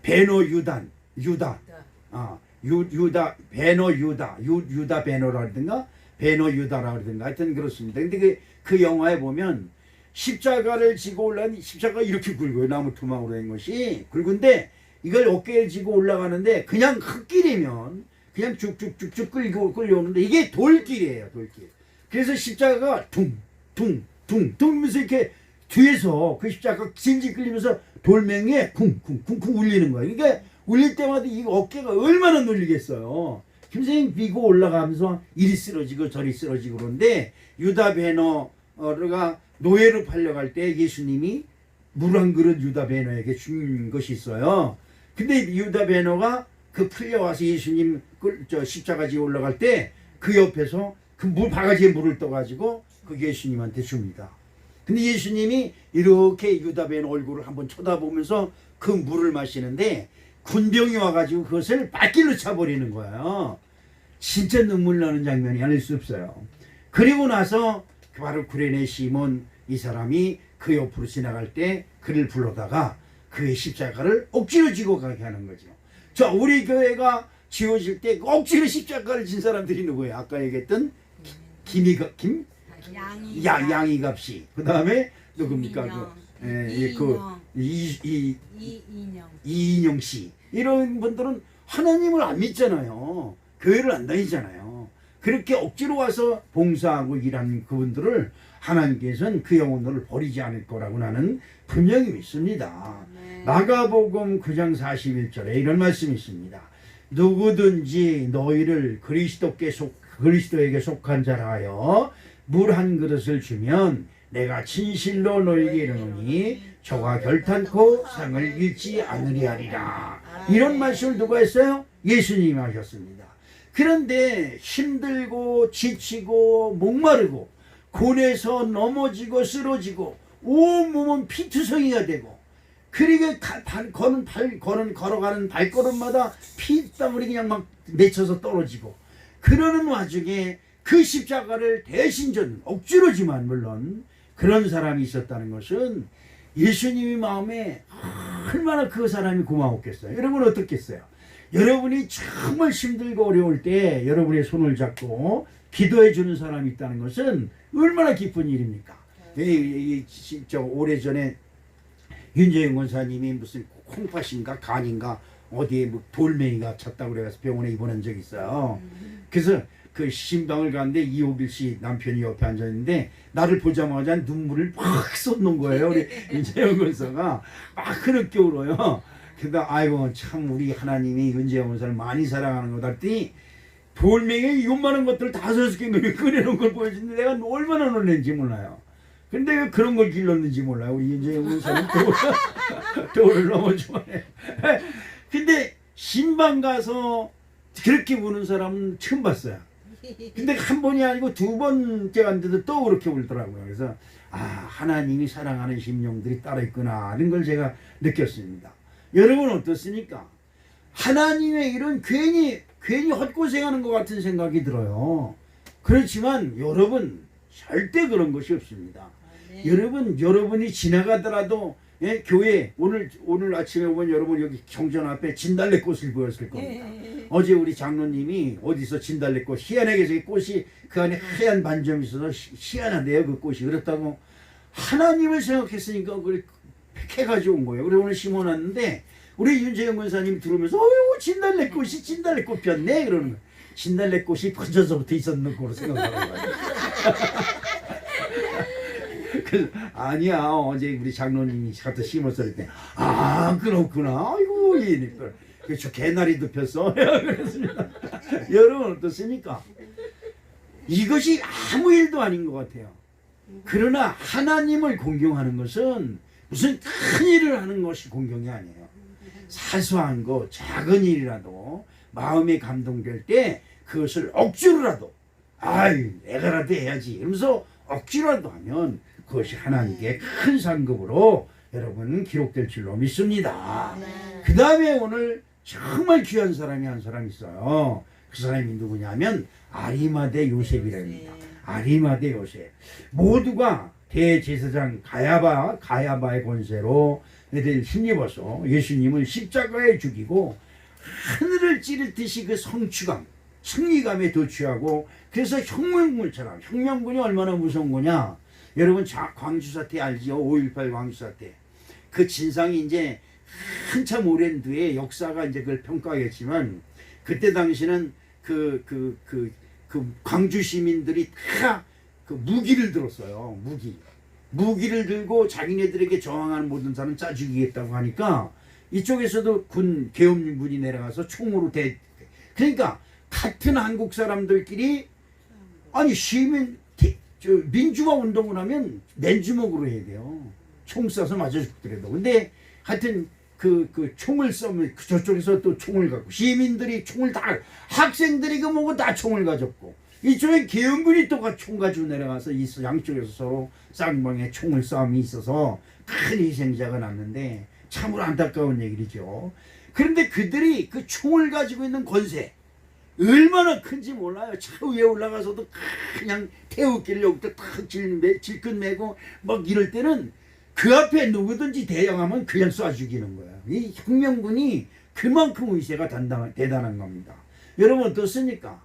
베노 유다 베노라든가 베노 유다라든가 하여튼 그렇습니다. 근데 그 영화에 보면 십자가를 지고 올라가는 십자가가 이렇게 굵어요. 나무 투막으로 된 것이 굵은데 이걸 어깨에 지고 올라가는데 그냥 흙길이면 그냥 쭉쭉쭉쭉 끌려오는데 이게 돌길이에요. 돌길. 그래서 십자가가 퉁퉁퉁 하면서 이렇게 뒤에서 그 십자가가 질질 끌리면서 돌멩이에 쿵쿵쿵쿵 울리는 거예요. 그러니까 울릴 때마다 이 어깨가 얼마나 눌리겠어요. 힘세게 비고 올라가면서 이리 쓰러지고 저리 쓰러지고 그런데 유다 베너가 노예로 팔려갈 때 예수님이 물 한 그릇 유다 베너에게 준 것이 있어요. 근데 유다 베너가 그 풀려와서 예수님 십자가 지에 올라갈 때 그 옆에서 그 바가지에 물을 떠가지고 그 예수님한테 줍니다. 근데 예수님이 이렇게 유다 베너 얼굴을 한번 쳐다보면서 그 물을 마시는데 군병이 와가지고 그것을 발길로 차버리는 거예요. 진짜 눈물 나는 장면이 아닐 수 없어요. 그리고 나서 바로 구레네 시몬 이 사람이 그 옆으로 지나갈 때 그를 불러다가 그의 십자가를 억지로 지고 가게 하는 거죠. 자, 우리 교회가 지어질 때 억지로 십자가를 진 사람들이 누구예요? 아까 얘기했던 양이갑 씨. 그 다음에 누굽니까? 이인영 씨. 이런 분들은 하나님을 안 믿잖아요. 교회를 안 다니잖아요. 그렇게 억지로 와서 봉사하고 일하는 그분들을 하나님께서는 그 영혼들을 버리지 않을 거라고 나는 분명히 믿습니다. 마가복음 9장 41절에 이런 말씀이 있습니다. 누구든지 너희를 그리스도에게 속한 자라 하여 물 한 그릇을 주면 내가 진실로 너희에게 이르노니 저가 결탄코 상을 잃지 않으리하리라. 이런 말씀을 누가 했어요? 예수님이 하셨습니다. 그런데 힘들고 지치고 목마르고 곤에서 넘어지고 쓰러지고 온몸은 피투성이가 되고 그리고 걸어가는 발걸음마다 피땀물이 그냥 막 맺혀서 떨어지고 그러는 와중에 그 십자가를 대신 전 억지로지만 물론 그런 사람이 있었다는 것은 예수님이 마음에 얼마나 그 사람이 고마웠겠어요. 여러분 어떻겠어요? 여러분이 정말 힘들고 어려울 때 여러분의 손을 잡고 기도해 주는 사람이 있다는 것은 얼마나 기쁜 일입니까? 진짜 오래전에 윤재영 권사님이 무슨 콩팥인가 간인가 어디에 뭐 돌멩이가 찼다고 그래서 병원에 입원한 적이 있어요. 그래서 그 신방을 가는데 이호길 씨 남편이 옆에 앉아있는데 나를 보자마자 눈물을 막 쏟는 거예요. 우리 윤재영 권사가 막 그렇게 울어요. 그러다 아이고 참 우리 하나님이 윤재영 권사를 많이 사랑하는 거다 했더니 돌멩이 요만한 것들 5개 끓여놓은 걸 보여주는데 내가 얼마나 놀랐는지 몰라요. 근데 왜 그런 걸 길렀는지 몰라요. 우리 윤재영 권사는 돌을 너무 좋아해. 근데 신방 가서 그렇게 우는 사람은 처음 봤어요. 근데 한 번이 아니고 두 번째 갔는데도 또 그렇게 울더라고요. 그래서 아 하나님이 사랑하는 심령들이 따로 있구나 하는 걸 제가 느꼈습니다. 여러분 어떻습니까? 하나님의 일은 괜히 헛고생하는 것 같은 생각이 들어요. 그렇지만 여러분 절대 그런 것이 없습니다. 네. 여러분이 지나가더라도 예, 교회 오늘 아침에 오면 여러분 여기 경전 앞에 진달래꽃을 보였을 겁니다. 네. 어제 우리 장로님이 어디서 진달래꽃 희한하게 꽃이 그 안에 하얀 반점이 있어서 희한하대요. 그 꽃이 그렇다고 하나님을 생각했으니까 그걸 캐가지고 온 거예요. 그래서 오늘 심어놨는데 우리 윤재영 권사님이 들어오면서 어휴 진달래꽃 폈네 그러는 거예요. 진달래꽃이 번져서부터 있었는 거로 생각하는 거예요. 아니야 어제 우리 장로님이 갖다 심었을 때 아 그렇구나 아이고 저 개나리도 폈어 그랬습니다. 여러분 어떻습니까? 이것이 아무 일도 아닌 것 같아요. 그러나 하나님을 공경하는 것은 무슨 큰 일을 하는 것이 공경이 아니에요. 사소한 거 작은 일이라도 마음에 감동될 때 그것을 억지로라도 아이 내가라도 해야지 이러면서 억지로라도 하면 그것이 하나님께 큰 상급으로 여러분 기록될 줄로 믿습니다. 그 다음에 오늘 정말 귀한 사람이 한 사람 있어요. 그 사람이 누구냐면 아리마대 요셉이랍니다. 아리마대 요셉. 모두가 대제사장 가야바의 권세로 애들 힘입어서 예수님을 십자가에 죽이고 하늘을 찌를 듯이 그 성취감, 승리감에 도취하고 그래서 혁명군이 얼마나 무서운 거냐. 여러분 광주 사태 알지요? 5.18 광주 사태. 그 진상이 이제 한참 오랜 뒤에 역사가 이제 그걸 평가하겠지만 그때 당시는 그 광주 시민들이 다 그 무기를 들었어요. 무기를 들고 자기네들에게 저항하는 모든 사람 짜 죽이겠다고 하니까 이쪽에서도 계엄군이 내려가서 총으로 그러니까 같은 한국 사람들끼리 아니 민주화 운동을 하면 맨주먹으로 해야 돼요. 총 쏴서 맞아 죽더라도. 근데 하여튼 그 총을 쏘면 저쪽에서 또 총을 갖고 시민들이 총을 다 학생들이 그 뭐고 다 총을 가졌고 이쪽에 계엄군이 또 총 가지고 내려가서 양쪽에서 서로 쌍방에 총을 싸움이 있어서 큰 희생자가 났는데 참으로 안타까운 얘기죠. 그런데 그들이 그 총을 가지고 있는 권세 얼마나 큰지 몰라요. 차 위에 올라가서도 그냥 태우기를 여기다 탁 질끈 매고 막 이럴 때는 그 앞에 누구든지 대항하면 그냥 쏴 죽이는 거예요. 이 혁명군이 그만큼 의세가 대단한 겁니다. 여러분 어떻습니까?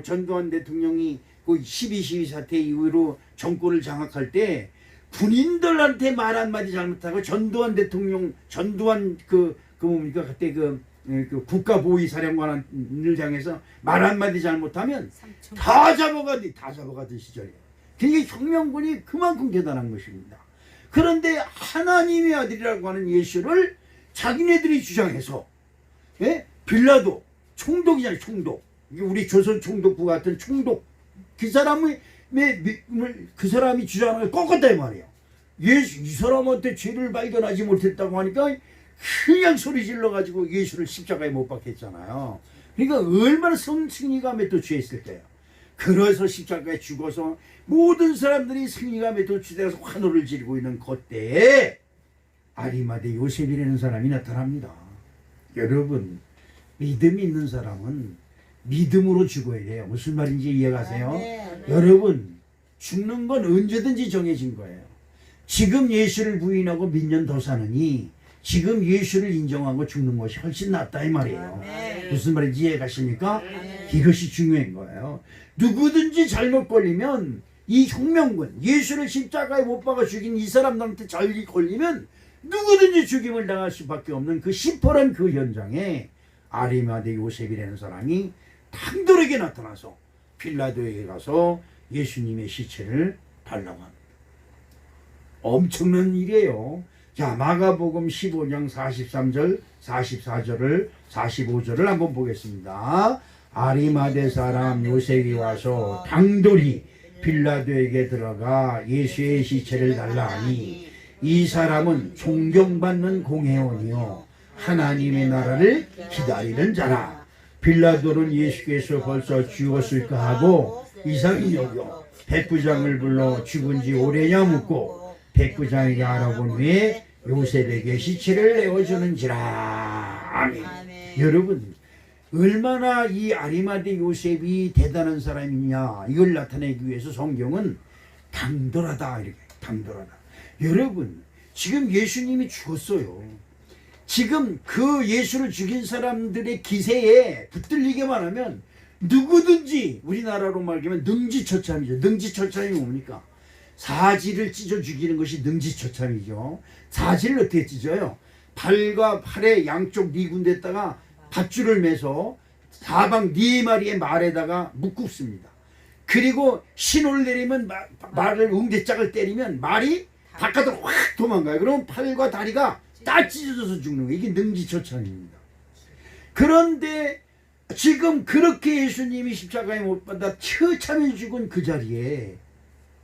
전두환 대통령이 그 12.12 사태 이후로 정권을 장악할 때 군인들한테 말 한마디 잘못하고 전두환 뭡니까 그때 그 국가보위사령관을 향해서 말 한마디 잘못하면 다 잡아가던 시절이에요. 그러니까 혁명군이 그만큼 대단한 것입니다. 그런데 하나님의 아들이라고 하는 예수를 자기네들이 주장해서 빌라도 총독이잖아요. 총독. 우리 조선 총독부 같은 총독. 그 사람이 주장하는 걸 꺾었다 이 말이에요. 이 사람한테 죄를 발견하지 못했다고 하니까 그냥 소리 질러가지고 예수를 십자가에 못 박혔잖아요. 그러니까 얼마나 승리감에 또 취했을까요? 그래서 십자가에 죽어서 모든 사람들이 승리감에 도취돼서 환호를 지르고 있는 그때에 아리마대 요셉이라는 사람이 나타납니다. 여러분 믿음이 있는 사람은 믿음으로 죽어야 돼요. 무슨 말인지 이해가세요? 아멘. 여러분, 죽는 건 언제든지 정해진 거예요. 지금 예수를 부인하고 몇 년 더 사느니 지금 예수를 인정하고 죽는 것이 훨씬 낫다 이 말이에요. 아멘. 무슨 말인지 이해가십니까? 아멘. 이것이 중요한 거예요. 누구든지 잘못 걸리면 이 혁명군, 예수를 십자가에 못 박아 죽인 이 사람들한테 잘 걸리면 누구든지 죽임을 당할 수밖에 없는 그 심포란 그 현장에 아리마대 요셉이라는 사람이 당돌하게 나타나서 빌라도에게 가서 예수님의 시체를 달라고 합니다. 엄청난 일이에요. 자, 마가복음 15장 43절, 44절을 45절을 한번 보겠습니다. 아리마대 사람 요셉이 와서 당돌이 빌라도에게 들어가 예수의 시체를 달라 하니 이 사람은 존경받는 공회원이요 하나님의 나라를 기다리는 자라. 빌라도는 예수께서 벌써 죽었을까 하고 이상히 여겨 백부장을 불러 죽은 지 오래냐 묻고 백부장에게 알아본 후에 요셉에게 시체를 내어주는지라. 아멘. 아멘. 여러분, 얼마나 이 아리마대 요셉이 대단한 사람이냐 이걸 나타내기 위해서 성경은 당돌하다 이렇게 당돌하다. 여러분, 지금 예수님이 죽었어요. 지금 그 예수를 죽인 사람들의 기세에 붙들리게만 하면 누구든지 우리나라로 말하면 능지처참이죠. 능지처참이 뭡니까? 사지를 찢어 죽이는 것이 능지처참이죠. 사지를 어떻게 찢어요? 발과 팔의 양쪽 네 군데다가 밧줄을 매서 사방 네 마리의 말에다가 묶습니다. 그리고 신호를 내리면 말을 웅대짝을 때리면 말이 바깥으로 확 도망가요. 그러면 팔과 다리가 다 찢어져서 죽는 거예요. 이게 능지처참입니다. 그런데 지금 그렇게 예수님이 십자가에 못 박아 처참히 죽은 그 자리에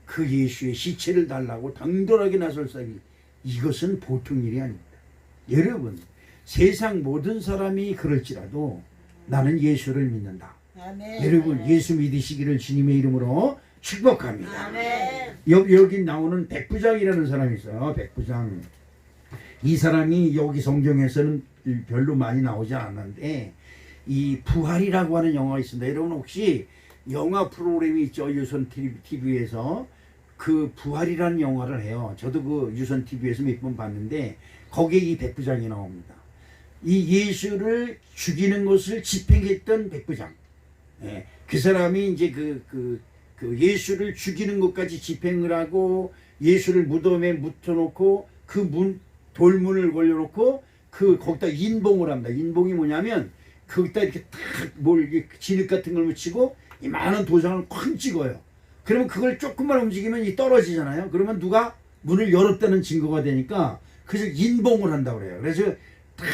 그 예수의 시체를 달라고 당돌하게 나설 사람이, 이것은 보통 일이 아닙니다. 여러분, 세상 모든 사람이 그럴지라도 나는 예수를 믿는다. 아멘. 여러분, 예수 믿으시기를 주님의 이름으로 축복합니다. 아멘. 여기 나오는 백부장이라는 사람이 있어요. 백부장. 이 사람이 여기 성경에서는 별로 많이 나오지 않았는데 이 부활이라고 하는 영화가 있습니다. 여러분 혹시 영화 프로그램이 있죠. 유선 TV에서 그 부활이라는 영화를 해요. 저도 그 유선 TV에서 몇 번 봤는데 거기에 이 백부장이 나옵니다. 이 예수를 죽이는 것을 집행했던 백부장. 예, 그 사람이 이제 그 예수를 죽이는 것까지 집행을 하고 예수를 무덤에 묻혀놓고 그 돌문을 걸려놓고 거기다 인봉을 합니다. 인봉이 뭐냐면 거기다 이렇게 진흙 같은 걸 묻히고 이 많은 도장을 쾅 찍어요. 그러면 그걸 조금만 움직이면 이 떨어지잖아요. 그러면 누가 문을 열었다는 증거가 되니까 그래서 인봉을 한다고 그래요. 그래서 탁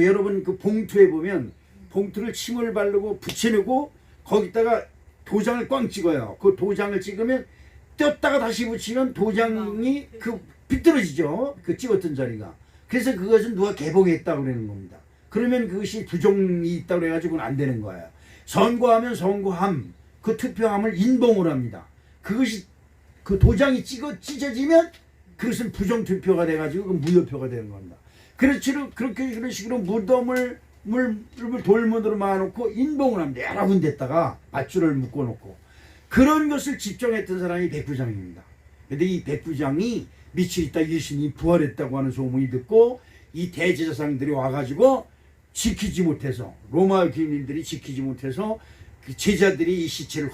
여러분 그 봉투에 보면 봉투를 침을 바르고 붙여놓고 거기다가 도장을 꽝 찍어요. 그 도장을 찍으면 떴다가 다시 붙이면 도장이 비뚤어지죠. 그 찍었던 자리가. 그래서 그것은 누가 개봉했다고 그러는 겁니다. 그러면 그것이 부정이 있다고 그래가지고는 안 되는 거예요. 선거하면 선거함, 그 투표함을 인봉을 합니다. 그것이 그 도장이 찢어지면 그것은 부정투표가 돼가지고 그 무효표가 되는 겁니다. 그런 식으로 무덤을 돌문으로 막아놓고 인봉을 합니다. 여러 군데다가 밧줄을 묶어놓고 그런 것을 집정했던 사람이 백부장입니다. 근데 이 백부장이 며칠 있다 예수님이 부활했다고 하는 소문이 듣고 이 대제사장들이 와가지고 지키지 못해서 로마 귀인들이 지키지 못해서 그 제자들이 이 시체를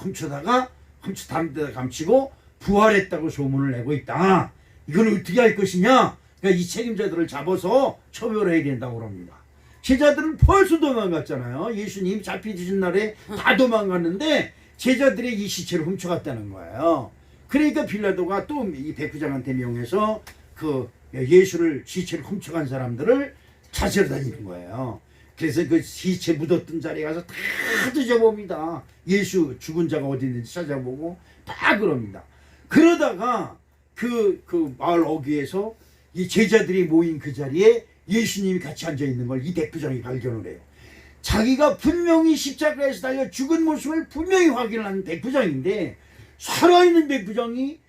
다른 데다 감추고 부활했다고 소문을 내고 있다. 이건 어떻게 할 것이냐? 그러니까 이 책임자들을 잡아서 처벌해야 된다고 합니다. 제자들은 벌써 도망갔잖아요. 예수님 잡히신 날에 다 도망갔는데 제자들이 이 시체를 훔쳐갔다는 거예요. 그러니까 빌라도가 또 이 백부장한테 명해서 그 예수를 시체를 훔쳐간 사람들을 찾으러 다니는 거예요. 그래서 그 시체 묻었던 자리에 가서 다 뒤져봅니다. 예수 죽은 자가 어디 있는지 찾아보고 다 그럽니다. 그러다가 그 마을 어귀에서 이 제자들이 모인 그 자리에 예수님이 같이 앉아 있는 걸 이 백부장이 발견을 해요. 자기가 분명히 십자가에서 달려 죽은 모습을 분명히 확인을 한 백부장인데 살아있는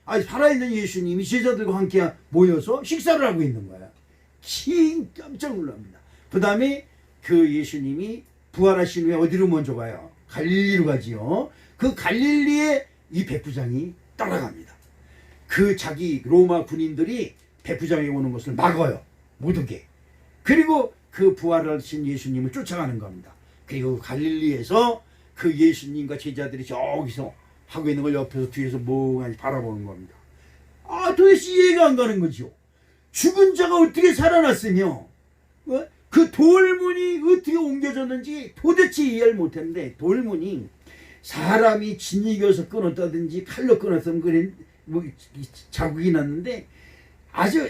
살아있는 예수님이 제자들과 함께 모여서 식사를 하고 있는 거야. 깜짝 놀랍니다. 그 다음에 그 예수님이 부활하신 후에 어디로 먼저 가요? 갈릴리로 가지요. 그 갈릴리에 이 백부장이 따라갑니다. 그 자기 로마 군인들이 백부장이 오는 것을 막아요. 못 오게. 그리고 그 부활하신 예수님을 쫓아가는 겁니다. 그리고 갈릴리에서 그 예수님과 제자들이 저기서 하고 있는 걸 옆에서 뒤에서 멍하니 바라보는 겁니다. 아, 도대체 이해가 안 가는 거죠. 죽은 자가 어떻게 살아났으며 그 돌문이 어떻게 옮겨졌는지 도대체 이해를 못했는데, 돌문이 사람이 진이겨서 끊었다든지 칼로 끊었으면 그래 뭐 자국이 났는데 아주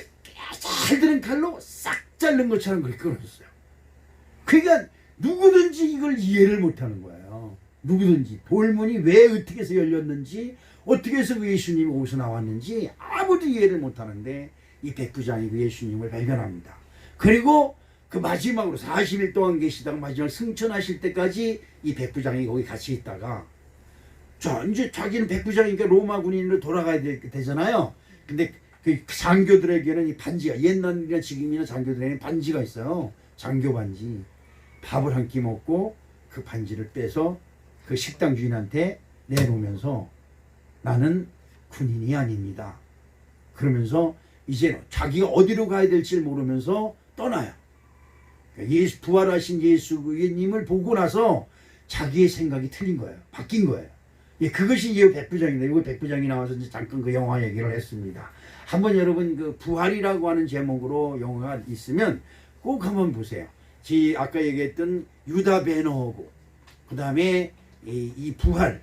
잘 들은 칼로 싹 자른 것처럼 그렇게 끊어졌어요. 그러니까 누구든지 이걸 이해를 못하는 거예요. 누구든지 돌문이 왜 어떻게 해서 열렸는지, 어떻게 해서 그 예수님이 어디서 나왔는지 아무도 이해를 못하는데, 이 백부장이 그 예수님을 발견합니다. 그리고 그 마지막으로 40일 동안 계시다가 마지막 승천하실 때까지 이 백부장이 거기 같이 있다가, 자 이제 자기는 백부장이니까 로마 군인으로 돌아가야 되잖아요. 근데 그 장교들에게는 이 반지가, 옛날이나 지금이나 장교들에게는 반지가 있어요. 장교 반지. 밥을 한 끼 먹고 그 반지를 빼서 그 식당 주인한테 내놓으면서 나는 군인이 아닙니다. 그러면서 이제 자기가 어디로 가야 될지 모르면서 떠나요. 예수, 부활하신 예수님을 보고 나서 자기의 생각이 틀린 거예요. 바뀐 거예요. 예, 그것이 이 백부장입니다. 이거 백부장이 나와서 이제 잠깐 그 영화 얘기를 했습니다. 한번 여러분 그 부활이라고 하는 제목으로 영화가 있으면 꼭 한번 보세요. 아까 얘기했던 유다 배너하고 그 다음에 이 부활,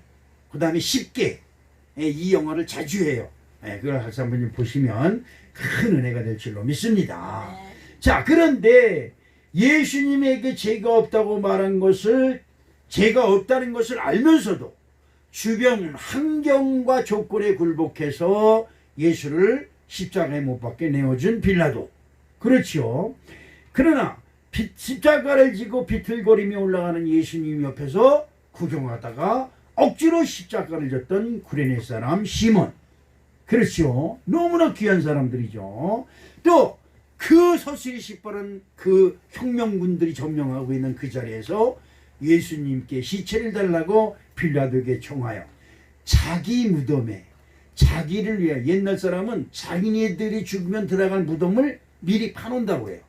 그 다음에 십계, 이 영화를 자주 해요. 그걸 같이 한번 보시면 큰 은혜가 될 줄로 믿습니다. 자, 그런데 예수님에게 죄가 없다고 말한 것을, 죄가 없다는 것을 알면서도 주변 환경과 조건에 굴복해서 예수를 십자가에 못 박게 내어준 빌라도, 그렇지요. 그러나 십자가를 지고 비틀거리며 올라가는 예수님 옆에서 구경하다가 억지로 십자가를 졌던 구레네 사람 시몬, 그렇죠. 너무나 귀한 사람들이죠. 또 그 서슬이 시뻘은 그 혁명군들이 점령하고 있는 그 자리에서 예수님께 시체를 달라고 빌라도에게 청하여 자기 무덤에, 자기를 위하여, 옛날 사람은 자기네들이 죽으면 들어갈 무덤을 미리 파놓는다고 해요.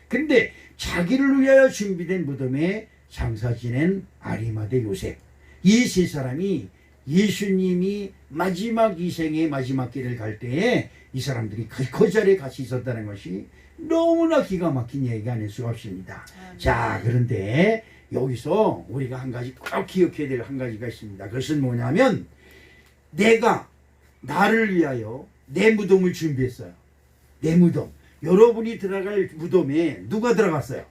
근데 자기를 위하여 준비된 무덤에 장사 지낸 아리마대 요셉, 이 세 사람이 예수님이 마지막 이생의 마지막 길을 갈 때에 이 사람들이 그 자리에 같이 있었다는 것이 너무나 기가 막힌 얘기가 아닐 수가 없습니다. 자, 그런데 여기서 우리가 한 가지 꼭 기억해야 될 한 가지가 있습니다. 그것은 뭐냐면, 내가 나를 위하여 내 무덤을 준비했어요. 내 무덤. 여러분이 들어갈 무덤에 누가 들어갔어요?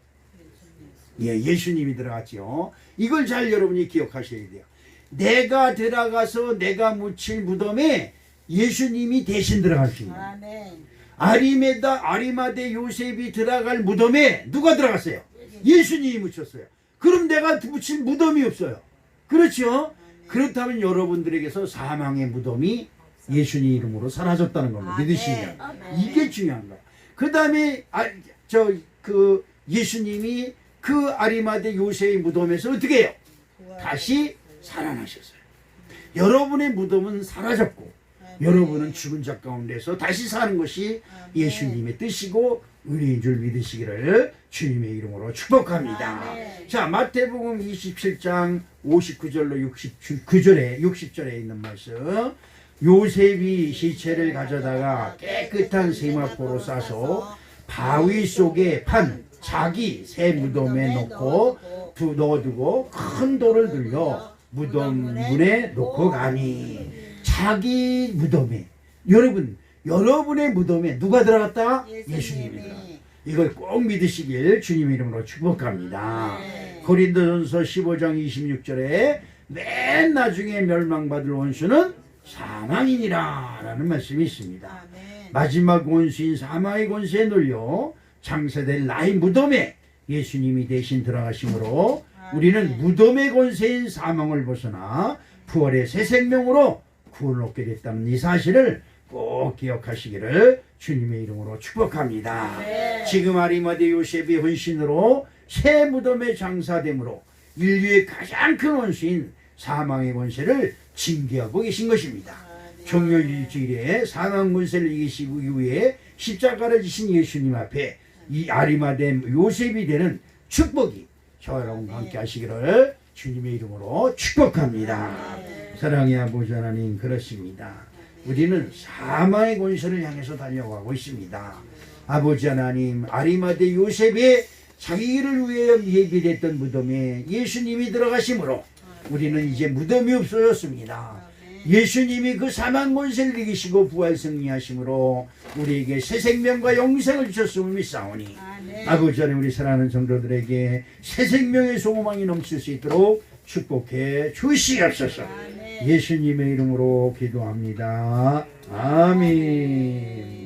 예, 예수님이 들어갔죠. 이걸 잘 여러분이 기억하셔야 돼요. 내가 들어가서 내가 묻힐 무덤에 예수님이 대신 들어가십니다. 아리마대 요셉이 들어갈 무덤에 누가 들어갔어요? 예수님이 묻혔어요. 그럼 내가 묻힐 무덤이 없어요. 그렇죠? 그렇다면 여러분들에게서 사망의 무덤이 예수님 이름으로 사라졌다는 겁니다. 믿으시면. 이게 중요한 거예요. 그 다음에 예수님이 그 아리마대 요셉의 무덤에서 어떻게 해요? 다시 살아나셨어요. 여러분의 무덤은 사라졌고 여러분은 죽은 자 가운데서 다시 사는 것이 예수님의 뜻이고 은혜인 줄 믿으시기를 주님의 이름으로 축복합니다. 자, 마태복음 27장 59절로 60절에 있는 말씀. 요셉이 시체를 가져다가 깨끗한 세마포로 싸서 바위 속에 판 자기 새 무덤에 넣어두고 큰 돌을 들려 무덤 문에 놓고 가니, 자기 무덤에, 여러분의 무덤에 누가 들어갔다? 예수님이 들어갔다. 이걸 꼭 믿으시길 주님의 이름으로 축복합니다. 고린도전서 15장 26절에 맨 나중에 멸망받을 원수는 사망이니라 라는 말씀이 있습니다. 마지막 원수인 사망의 권세에 눌려 장사될 나의 무덤에 예수님이 대신 들어가심으로 우리는 무덤의 권세인 사망을 벗어나 부활의 새 생명으로 구원을 얻게 됐다는 이 사실을 꼭 기억하시기를 주님의 이름으로 축복합니다. 지금 아리마대 요셉의 헌신으로 새 무덤에 장사됨으로 인류의 가장 큰 원수인 사망의 권세를 징계하고 계신 것입니다. 종료일주일에 사망 권세를 이기시고 이후에 십자가를 지신 예수님 앞에 이 아리마대 요셉이 되는 축복이 저와 여러분과 함께 하시기를 주님의 이름으로 축복합니다. 사랑의 아버지 하나님, 그렇습니다. 우리는 사망의 권세를 향해서 달려가고 있습니다. 아버지 하나님, 아리마대 요셉이 자기를 위해 예비됐던 무덤에 예수님이 들어가심으로 우리는 이제 무덤이 없어졌습니다. 예수님이 그 사망 권세를 이기시고 부활 승리하심으로 우리에게 새 생명과 영생을 주셨음을 믿사오니 아버지 하나님, 우리 사랑하는 성도들에게 새 생명의 소망이 넘칠 수 있도록 축복해 주시옵소서. 예수님의 이름으로 기도합니다. 아멘.